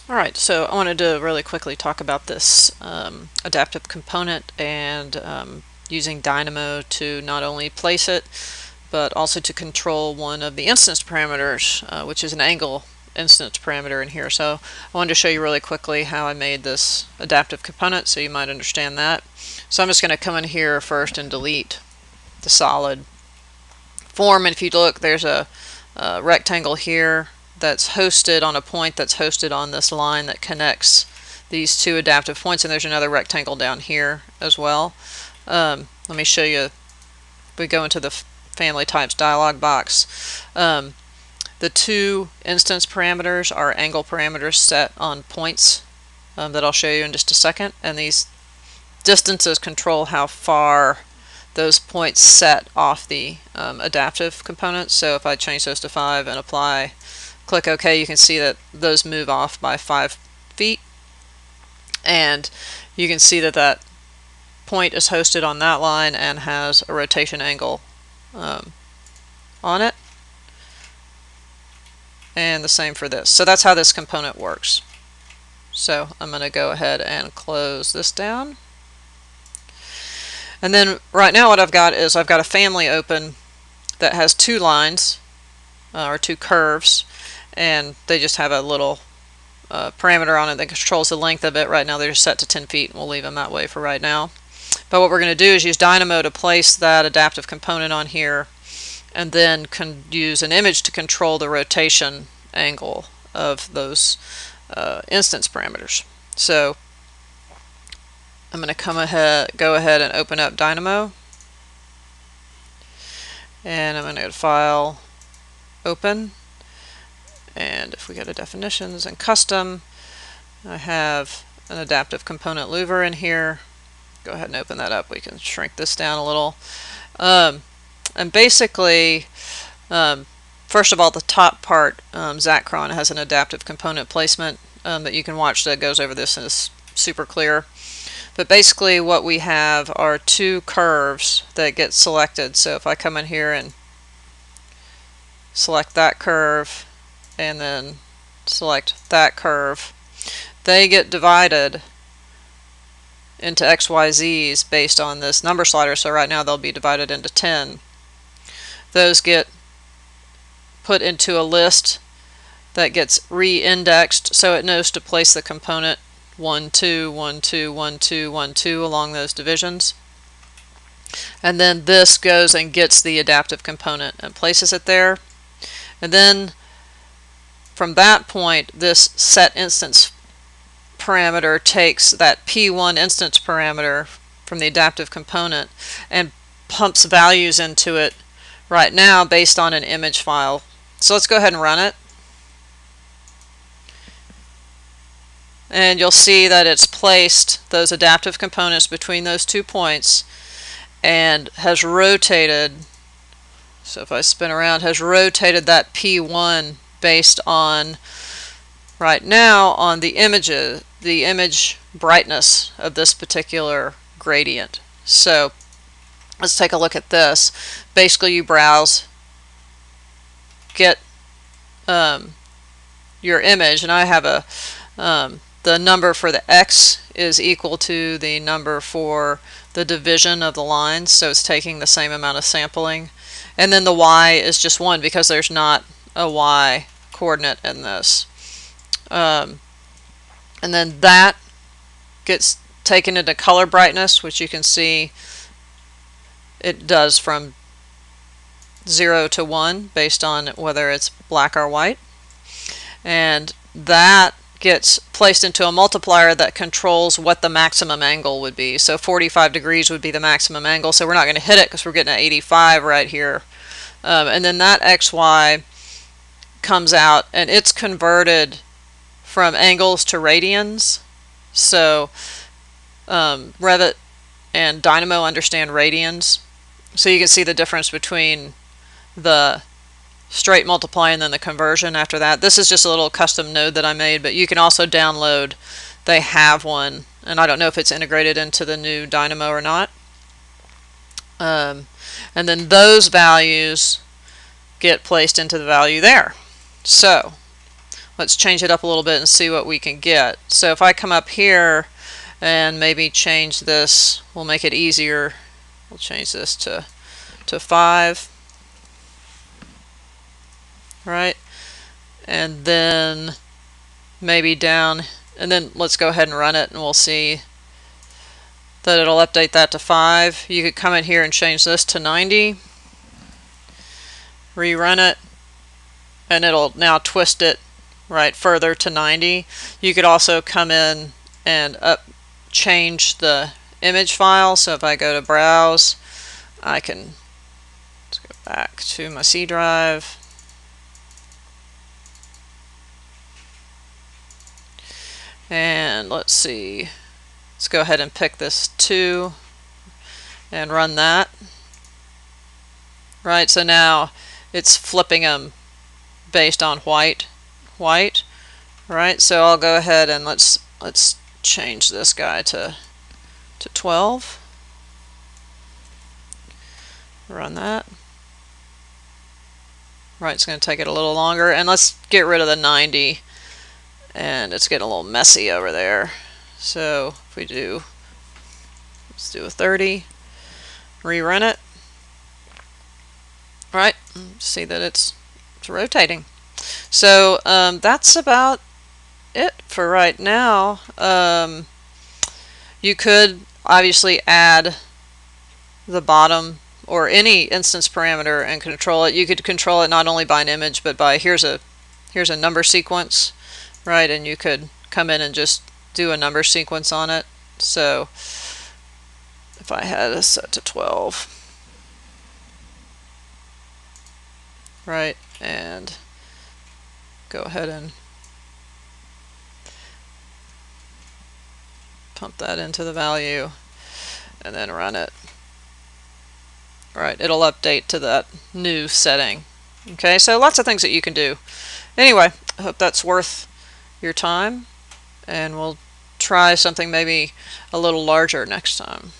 Alright, so I wanted to really quickly talk about this adaptive component and using Dynamo to not only place it, but also to control one of the instance parameters, which is an angle instance parameter in here. So I wanted to show you really quickly how I made this adaptive component so you might understand that. So I'm just going to come in here first and delete the solid form, and if you look, there's a rectangle here that's hosted on a point that's hosted on this line that connects these two adaptive points, and there's another rectangle down here as well. Let me show you. We go into the family types dialog box. The two instance parameters are angle parameters set on points that I'll show you in just a second, and these distances control how far those points set off the adaptive components. So if I change those to 5 and apply, click OK, you can see that those move off by 5 feet, and you can see that that point is hosted on that line and has a rotation angle on it, and the same for this. So that's how this component works. So I'm going to go ahead and close this down. And then right now what I've got is I've got a family open that has two lines or two curves, and they just have a little parameter on it that controls the length of it. Right now they're just set to 10 feet, and we'll leave them that way for right now. But what we're going to do is use Dynamo to place that adaptive component on here, and then use an image to control the rotation angle of those instance parameters. So I'm going to go ahead and open up Dynamo, and I'm going to go to File, Open, and if we go to Definitions and Custom, I have an adaptive component louver in here. Go ahead and open that up. We can shrink this down a little. And basically, first of all, the top part, Zacron, has an adaptive component placement that you can watch that goes over this and is super clear. But basically what we have are two curves that get selected. So if I come in here and select that curve and then select that curve, they get divided into XYZs based on this number slider. So right now they'll be divided into 10. Those get put into a list that gets re-indexed so it knows to place the component 1, 2, 1, 2, 1, 2, 1, 2 along those divisions. And then this goes and gets the adaptive component and places it there. And then from that point, this set instance parameter takes that P1 instance parameter from the adaptive component and pumps values into it right now based on an image file. So let's go ahead and run it. And you'll see that it's placed those adaptive components between those 2 points and has rotated. So if I spin around, has rotated that P1 based on, right now, on the image brightness of this particular gradient. So let's take a look at this. Basically, you browse, get your image, and I have a the number for the X is equal to the number for the division of the lines, so it's taking the same amount of sampling. And then the Y is just 1 because there's not a Y coordinate in this. And then that gets taken into color brightness, which you can see it does from 0 to 1 based on whether it's black or white. And that gets placed into a multiplier that controls what the maximum angle would be. So 45 degrees would be the maximum angle, so we're not going to hit it because we're getting at 85 right here. And then that XY comes out and it's converted from angles to radians. So Revit and Dynamo understand radians. So you can see the difference between the straight multiply and then the conversion after that. This is just a little custom node that I made, but you can also download. They have one, and I don't know if it's integrated into the new Dynamo or not. And then those values get placed into the value there. So let's change it up a little bit and see what we can get. So if I come up here and maybe change this, we'll make it easier. We'll change this to 5, right? And then maybe down, and then let's go ahead and run it and we'll see that it'll update that to 5. You could come in here and change this to 90, rerun it, and it'll now twist it right further to 90. You could also come in and change the image file. So if I go to browse, I can, let's go back to my C drive, and let's see, let's go ahead and pick this 2 and run that. Right, so now it's flipping them based on white. Right, so I'll go ahead and let's change this guy to 12. Run that. Right, it's going to take it a little longer, and let's get rid of the 90, and it's getting a little messy over there. So if we do, let's do a 30, rerun it. Right, see that it's rotating. So that's about it for right now. You could obviously add the bottom or any instance parameter and control it. You could control it not only by an image, but by here's a number sequence, right? And you could come in and just do a number sequence on it. So if I had it set to 12, right, and go ahead and pump that into the value and then run it. Right, it'll update to that new setting. Okay, so lots of things that you can do. Anyway, I hope that's worth your time, and we'll try something maybe a little larger next time.